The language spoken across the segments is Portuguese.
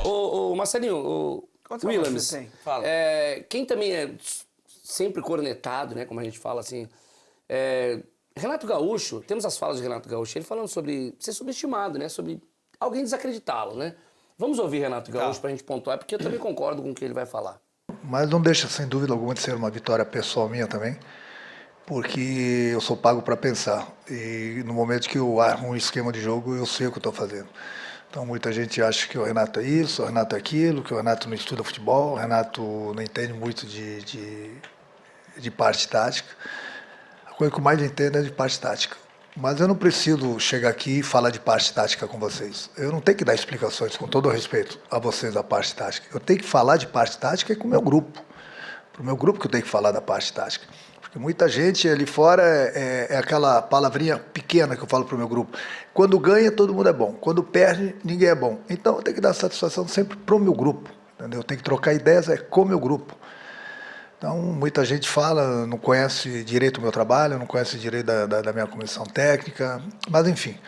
Ô, Marcelinho, Quantos Williams, famosos você tem? Fala. quem também é sempre cornetado, né, como a gente fala assim, Renato Gaúcho, temos as falas de Renato Gaúcho, ele falando sobre ser subestimado, né, sobre alguém desacreditá-lo, né? Vamos ouvir Renato Gaúcho pra gente pontuar, porque eu também concordo com o que ele vai falar. Mas não deixa, sem dúvida alguma, de ser uma vitória pessoal minha também, porque eu sou pago para pensar. E no momento que eu armo um esquema de jogo, eu sei o que eu estou fazendo. Então muita gente acha que o Renato é isso, o Renato é aquilo, que o Renato não estuda futebol, o Renato não entende muito de parte tática. A coisa que eu mais entendo é de parte tática. Mas eu não preciso chegar aqui e falar de parte tática com vocês. Eu não tenho que dar explicações, com todo o respeito a vocês, da parte tática. Eu tenho que falar de parte tática com o meu grupo. Para o meu grupo que eu tenho que falar da parte tática. Porque muita gente ali fora é aquela palavrinha pequena que eu falo para o meu grupo. Quando ganha, todo mundo é bom. Quando perde, ninguém é bom. Então eu tenho que dar satisfação sempre para o meu grupo. Entendeu? Eu tenho que trocar ideias com o meu grupo. Então, muita gente fala, não conhece direito o meu trabalho, não conhece direito da minha comissão técnica, mas enfim,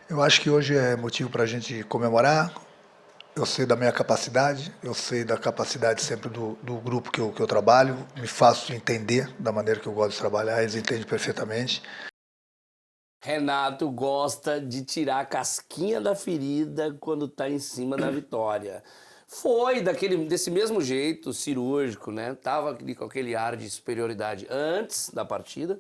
eu acho que hoje é motivo para a gente comemorar. Eu sei da minha capacidade, eu sei da capacidade sempre do grupo que eu trabalho, me faço entender da maneira que eu gosto de trabalhar, eles entendem perfeitamente. Renato gosta de tirar a casquinha da ferida quando tá em cima da vitória. Foi desse mesmo jeito, cirúrgico, né? Tava ali com aquele ar de superioridade antes da partida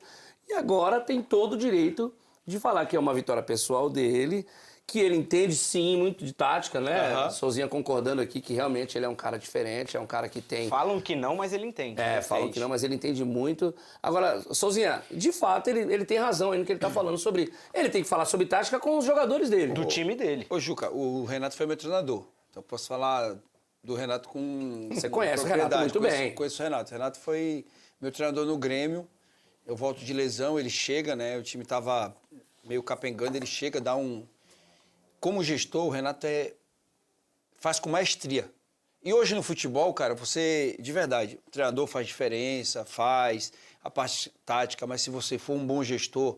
e agora tem todo o direito de falar que é uma vitória pessoal dele, que ele entende sim muito de tática, né? Aham. Souzinha concordando aqui que realmente ele é um cara diferente, é um cara que tem... Falam que não, mas ele entende. Ele falam entende. que não, mas ele entende muito. Agora, Souzinha, de fato, ele tem razão aí no que ele tá falando sobre... Ele tem que falar sobre tática com os jogadores dele. Do time dele. Ô, Juca, o Renato foi meu treinador. Então eu posso falar do Renato com Você conhece o propriedade. Renato muito Conheço- bem. Conheço o Renato. O Renato foi meu treinador no Grêmio. Eu volto de lesão, ele chega, né? O time tava meio capengando, ele chega, dá um... Como gestor, o Renato faz com maestria. E hoje no futebol, cara, você, de verdade, o treinador faz diferença, faz a parte tática, mas se você for um bom gestor,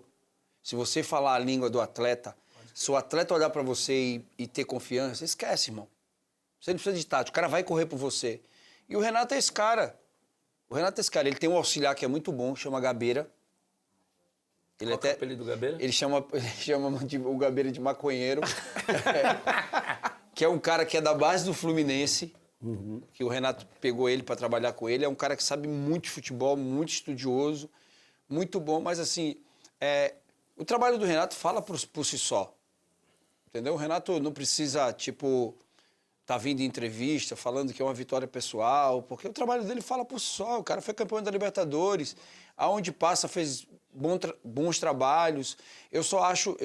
se você falar a língua do atleta, se o atleta olhar para você e ter confiança, esquece, irmão. Você não precisa de tática, o cara vai correr por você. E o Renato é esse cara. O Renato é esse cara. Ele tem um auxiliar que é muito bom, chama Gabeira. Ele Qual que é o apelido do Gabeira? Ele chama o Gabeira de maconheiro. Que é um cara que é da base do Fluminense. Que o Renato pegou ele para trabalhar com ele. É um cara que sabe muito de futebol, muito estudioso, muito bom. Mas, assim, o trabalho do Renato fala por si só. Entendeu? O Renato não precisa, tipo, tá vindo em entrevista falando que é uma vitória pessoal, porque o trabalho dele fala por si só. O cara foi campeão da Libertadores, aonde passa fez bons trabalhos. Eu só acho,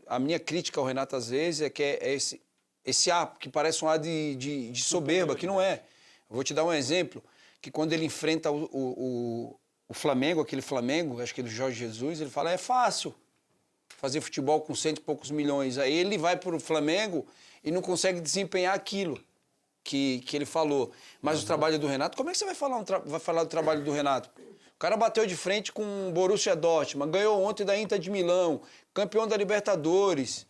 a minha crítica ao Renato às vezes é que é esse ar que parece um ar de soberba, que não é. Eu vou te dar um exemplo, que quando ele enfrenta o Flamengo, aquele Flamengo, acho que é do Jorge Jesus, ele fala, é fácil fazer futebol com 100 e poucos milhões. Aí ele vai para o Flamengo e não consegue desempenhar aquilo que ele falou. Mas o trabalho do Renato, como é que você vai falar do trabalho do Renato? O cara bateu de frente com o Borussia Dortmund, ganhou ontem da Inter de Milão, campeão da Libertadores.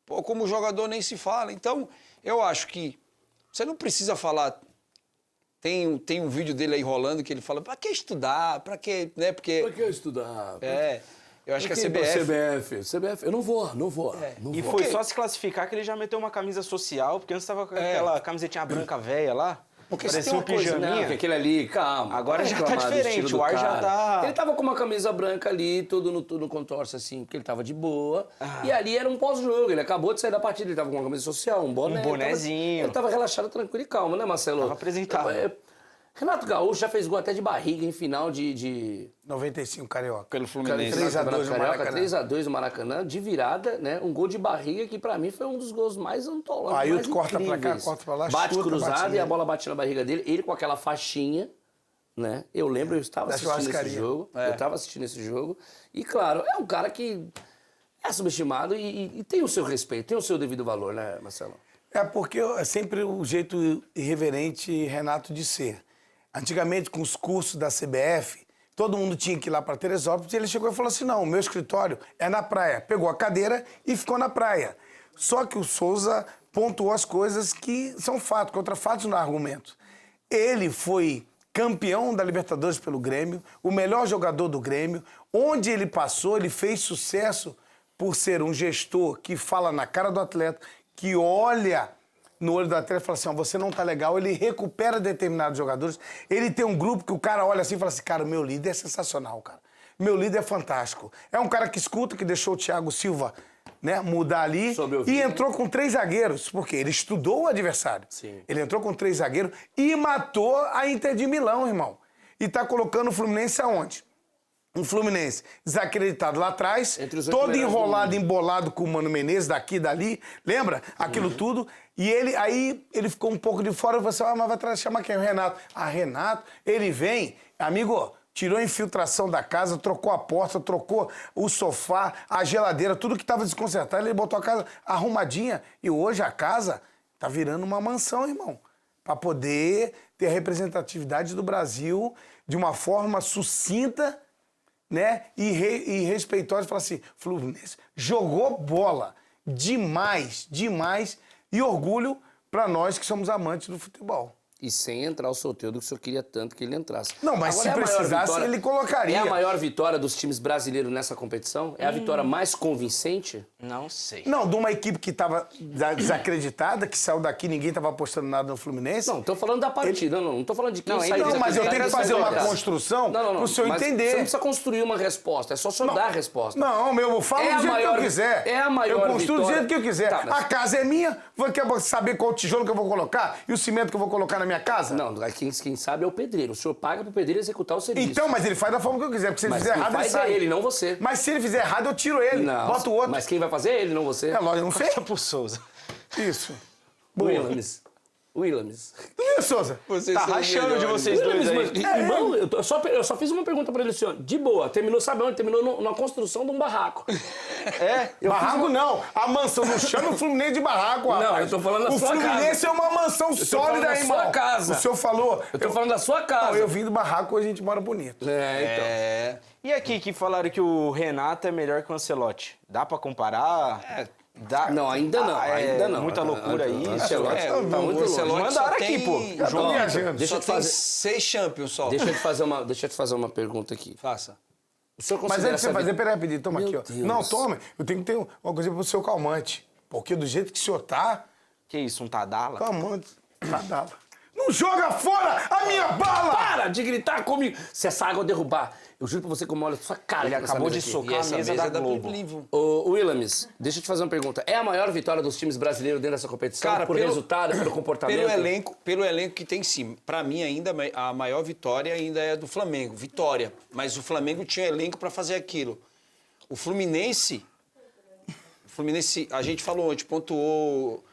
Pô, como jogador nem se fala. Então, eu acho que você não precisa falar... Tem um vídeo dele aí rolando que ele fala, pra que estudar? Pra que... Né? Porque... Pra que estudar? Eu acho que a CBF, eu não vou. E foi só se classificar que ele já meteu uma camisa social, porque antes tava com aquela camisetinha branca velha lá. Porque parecia tem um uma coisa, pijaminha. Porque aquele ali, calma. Agora não já reclamar tá do diferente, estilo o ar do já cara. tá- Ele tava com uma camisa branca ali, tudo contorce assim, porque ele tava de boa. E ali era um pós-jogo, ele acabou de sair da partida, ele tava com uma camisa social, um boné. Um bonezinho. Ele tava relaxado, tranquilo e calmo, né, Marcelo? Tava apresentável. Renato Gaúcho já fez gol até de barriga em final de 95 Carioca. Pelo Fluminense. 3x2 no Maracanã. 3x2 no Maracanã, de virada, né? Um gol de barriga que pra mim foi um dos gols mais antológicos. Ailton mais corta pra cá, incríveis. corta pra lá, bate chuta, cruzado bate e a nele. bola bate na barriga dele. Ele com aquela faixinha, né? Eu lembro, eu estava Da assistindo esse churrascaria. jogo. Eu estava assistindo esse jogo. E, claro, é um cara que é subestimado e tem o seu respeito, tem o seu devido valor, né, Marcelo? É porque é sempre o jeito irreverente Renato de ser. Antigamente, com os cursos da CBF, todo mundo tinha que ir lá para Teresópolis e ele chegou e falou assim, não, o meu escritório é na praia. Pegou a cadeira e ficou na praia. Só que o Souza pontuou as coisas que são fato, contra fatos no argumento. Ele foi campeão da Libertadores pelo Grêmio, o melhor jogador do Grêmio. Onde ele passou, ele fez sucesso por ser um gestor que fala na cara do atleta, que olha no olho do atleta e fala assim, ó, você não tá legal. Ele recupera determinados jogadores. Ele tem um grupo que o cara olha assim e fala assim, cara, meu líder é sensacional, cara. Meu líder é fantástico. É um cara que escuta, que deixou o Thiago Silva, né, mudar ali e entrou com 3 zagueiros, porque ele estudou o adversário. Sim. Ele entrou com 3 zagueiros e matou a Inter de Milão, irmão. E tá colocando o Fluminense aonde? Um Fluminense desacreditado lá atrás, todo enrolado, embolado com o Mano Menezes, daqui e dali, lembra? Aquilo tudo. E aí ele ficou um pouco de fora e falou assim, mas vai chamar quem? O Renato. Ah, Renato, ele vem, amigo, tirou a infiltração da casa, trocou a porta, trocou o sofá, a geladeira, tudo que estava desconcertado, ele botou a casa arrumadinha. E hoje a casa tá virando uma mansão, irmão. Para poder ter a representatividade do Brasil de uma forma sucinta, né? E respeitosa. Falar assim, Fluminense jogou bola demais, demais. E orgulho para nós que somos amantes do futebol. E sem entrar o Soteldo, que o senhor queria tanto que ele entrasse. Não, mas Agora, se precisasse, ele colocaria. É a maior vitória dos times brasileiros nessa competição? É a vitória mais convincente? Não sei. Não, de uma equipe que estava desacreditada, que saiu daqui, ninguém estava apostando nada no Fluminense. Não, tô falando da partida, não tô falando de quem saiu. Não, mas eu tenho que fazer uma desacreditado. construção pro senhor mas entender. Você não precisa construir uma resposta, é só o senhor dar a resposta. Não, eu falo do jeito que eu quiser. É a maior Eu construo do vitória. jeito que eu quiser. Tá, mas- A casa é minha, quer saber qual tijolo que eu vou colocar e o cimento que eu vou colocar na minha casa? Não, quem sabe é o pedreiro. O senhor paga pro pedreiro executar o serviço. Então, mas ele faz da forma que eu quiser, porque se ele Mas fizer quem errado, ele faz sai. é ele, não você. Mas se ele fizer errado, eu tiro ele, Não, boto o outro. Mas quem vai fazer é ele, não você. É lógico, não sei. Fica pro Souza. Isso. Williams. Ih, Souza. Vocês Tá são rachando de melhores. vocês dois aí. Irmão, eu só fiz uma pergunta pra ele assim, ó, de boa. Terminou, sabe onde? Terminou na construção de um barraco. Barraco não. A mansão não chama o Fluminense de barraco, rapaz. Não, eu tô falando da o sua Fluminense é uma mansão falando sólida, da irmão. sua casa. O senhor falou. Eu tô falando da sua casa. Não, eu vim do barraco, hoje a gente mora bonito. Então. E aqui que falaram que o Renato é melhor que o Ancelotti? Dá pra comparar? Dá... Não, ainda não, ainda não. Muita loucura aí. Ancelotti É, tá o muito longe. Ancelotti Manda só hora tem... aqui, pô. Eu tô viajando. Deixa Só eu te tem fazer- 6 Champions só. Deixa eu te fazer uma pergunta aqui. Faça. O senhor Mas considera antes de você essa fazer, vi- peraí, rapidinho, toma Meu aqui, ó. Deus. Não, toma. Eu tenho que ter uma coisa pro seu calmante. Porque do jeito que o senhor tá, Que isso, um Tadala? calmante, tá dado. Não joga fora a minha bala! Para de gritar comigo! Se essa água derrubar, eu juro pra você como olha a sua cara. Ele com essa acabou mesa de aqui. socar E a essa mesa mesa da é da Globo. Plim Plim. Ô, Willames, deixa eu te fazer uma pergunta. É a maior vitória dos times brasileiros dentro dessa competição? Cara, por resultado, pelo comportamento? Pelo elenco que tem sim. Pra mim ainda a maior vitória ainda é do Flamengo. Vitória. Mas o Flamengo tinha elenco pra fazer aquilo. O Fluminense, a gente falou ontem, pontuou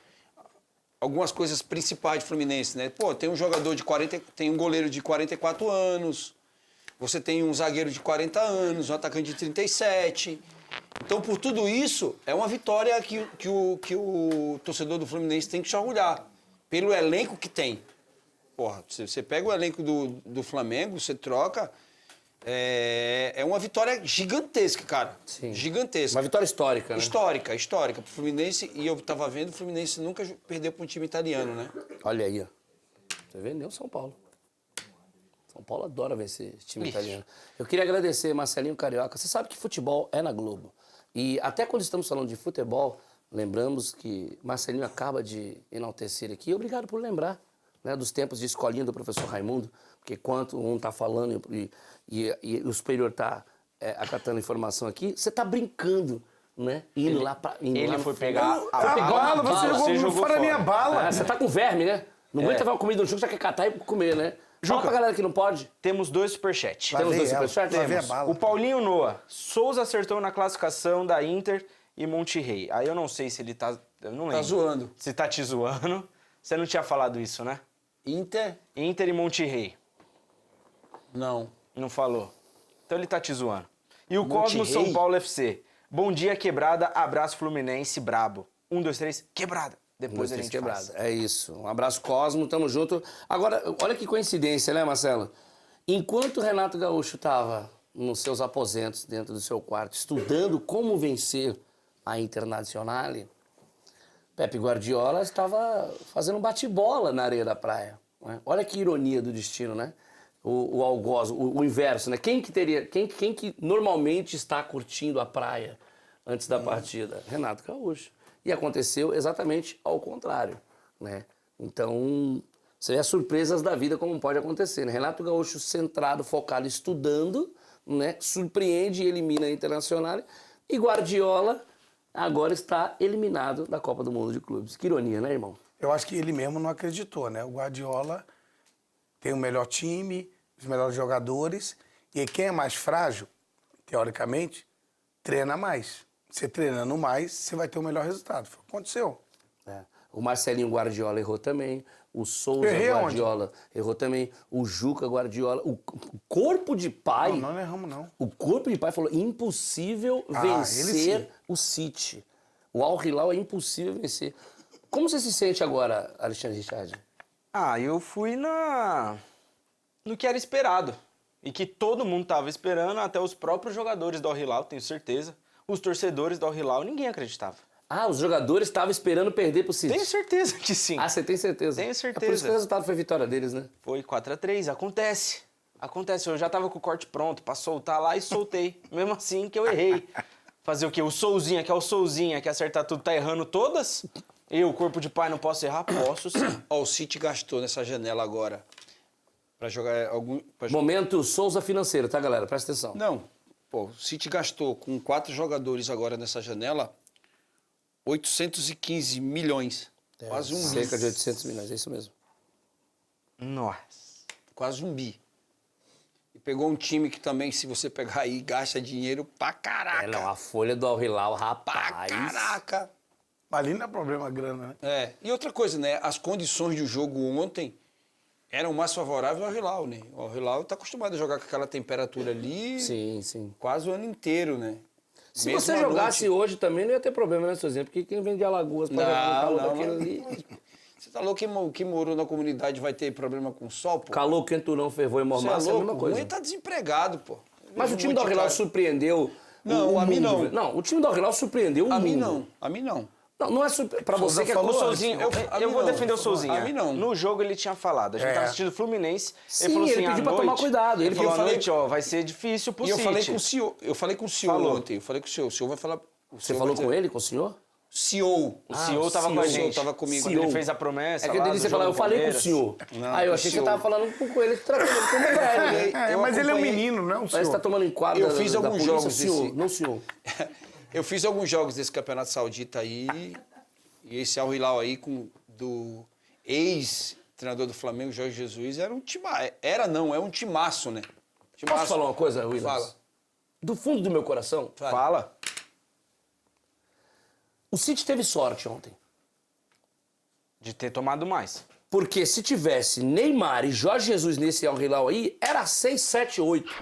algumas coisas principais do Fluminense, né? Pô, tem um jogador de 40, tem um goleiro de 44 anos, você tem um zagueiro de 40 anos, um atacante de 37. Então, por tudo isso, é uma vitória que o torcedor do Fluminense tem que se orgulhar. Pelo elenco que tem. Porra, você pega o elenco do Flamengo, você troca... É uma vitória gigantesca, cara. Sim. Gigantesca. Uma vitória histórica, né? Histórica pro Fluminense. E eu tava vendo, o Fluminense nunca perdeu para um time italiano, né? Olha aí, ó. Você vê? Nem o São Paulo. São Paulo adora vencer esse time italiano. Eu queria agradecer, Marcelinho Carioca. Você sabe que futebol é na Globo. E até quando estamos falando de futebol, lembramos que Marcelinho acaba de enaltecer aqui. Obrigado por lembrar, né, dos tempos de escolinha do professor Raimundo, porque quanto um tá falando e o superior tá acatando informação aqui, você tá brincando, né? Indo lá pra... Ele foi pegar A bala, você jogou fora a minha bala. Você tá com verme, né? Não aguenta ver uma comida no jogo, já quer catar e comer, né? Fala pra galera que não pode. Temos 2 superchats. Lá Temos vem dois ela, superchats? lá vem a Temos. bala. O Paulinho Noah. Souza acertou na classificação da Inter e Monterrey. Aí eu não sei se ele tá... Eu não lembro. Tá zoando. Se tá te zoando. Você não tinha falado isso, né? Inter? Inter e Monterrey. Não. Não falou. Então ele tá te zoando. E o Monterrey? Cosmos São Paulo FC. Bom dia, quebrada. Abraço Fluminense, brabo. 1, 2, 3, quebrada. Depois a gente quebrada. faz. É isso. Um abraço, Cosmo. Tamo junto. Agora, olha que coincidência, né, Marcelo? Enquanto o Renato Gaúcho tava nos seus aposentos, dentro do seu quarto, estudando como vencer a Internazionale, Pepe Guardiola estava fazendo um bate-bola na areia da praia. Né? Olha que ironia do destino, né? O algoz, o inverso, né? Quem que normalmente está curtindo a praia antes da partida? Renato Gaúcho. E aconteceu exatamente ao contrário, né? Então, você vê as surpresas da vida como pode acontecer, né? Renato Gaúcho centrado, focado, estudando, né? Surpreende e elimina a Internacional. E Guardiola agora está eliminado da Copa do Mundo de Clubes. Que ironia, né, irmão? Eu acho que ele mesmo não acreditou, né? O Guardiola tem o melhor time, os melhores jogadores, e quem é mais frágil, teoricamente, treina mais. Você treinando mais, você vai ter o melhor resultado. Foi o que aconteceu. É. O Marcelinho Guardiola errou também, o Souza Errei Guardiola errou também, o Juca Guardiola, o corpo de pai... Não erramos, não. O corpo de pai falou, impossível ele vencer sim. o City. O Al Hilal é impossível vencer. Como você se sente agora, Alexandre Richard? Eu fui no que era esperado. E que todo mundo estava esperando, até os próprios jogadores do Al Hilal, tenho certeza. Os torcedores do Al Hilal, ninguém acreditava. Os jogadores estavam esperando perder pro City. Tenho certeza que sim. Você tem certeza? Tenho É por isso certeza. que o resultado foi vitória deles, né? Foi 4-3, acontece. Acontece, eu já tava com o corte pronto pra soltar lá e soltei. Mesmo assim que eu errei. Fazer o quê? O Souzinha, que é o Souzinha, que acertar tudo, tá errando todas? Eu, corpo de pai, não posso errar? Posso sim. Ó, o City gastou nessa janela agora pra jogar algum... Momento Souza financeiro, tá, galera? Presta atenção. Não. Pô, o City gastou com 4 jogadores agora nessa janela 815 milhões. Quase um bi. Cerca de 800 milhões, é isso mesmo. Nossa. Quase um bi. E pegou um time que também, se você pegar aí, gasta dinheiro pra caraca. A folha do Al Hilal, Pra rapaz. caraca. Ali não é problema grana, né? É. E outra coisa, né? As condições do jogo ontem eram mais favoráveis ao Hilal, né? O Hilal tá acostumado a jogar com aquela temperatura ali Sim, sim. quase o ano inteiro, né? Se Mesmo você à jogasse noite. hoje também, não ia ter problema, né, Sozinho? Porque quem vem de Alagoas para o calor daquele ali... Você tá louco que morou na comunidade vai ter problema com sol, pô? Calor, quenturão, fervor e Você é mormaço é a louco? mesma coisa. Ele tá desempregado, pô. Mas o time do Monte Al de Hilal cara. surpreendeu Não, o a mim mundo, não. velho. Não, o time do Al Hilal surpreendeu o mundo. A mim não, a mim não. Não, não é pra você que é O contra Souzinho, a eu mim vou não. defender o Souzinho. A mim não. No jogo ele tinha falado, a gente tava assistindo o Fluminense, Sim, ele falou assim, ele pediu à pra tomar noite, cuidado. Ele falou, Eu à falei- noite, ó, vai ser difícil pro E eu City. falei com o CEO, Falou. ontem, eu falei com o CEO. O CEO vai falar... Você falou com ele, com o senhor? CEO. O CEO tava com a gente. Tava comigo. Quando ele fez a promessa É que a lá delícia do falar, eu jogo falei com o Palmeiras. senhor. Não, Eu com achei o que você senhor. tava falando com ele, tratando como velho. Eu mas ele é um acompanhei- menino, não é um Parece que senhor. tá tomando enquadro Eu fiz da alguns polícia, jogos senhor, desse- não senhor. Eu fiz alguns jogos desse Campeonato Saudita aí, e esse Al Hilal aí, do ex-treinador do Flamengo, Jorge Jesus, era um timaço. É um timaço, né? Posso falar uma coisa, Williams? Fala. Do fundo do meu coração, Fala. o City teve sorte ontem. De ter tomado mais. Porque se tivesse Neymar e Jorge Jesus nesse Al Hilal aí, era 6, 7, 8.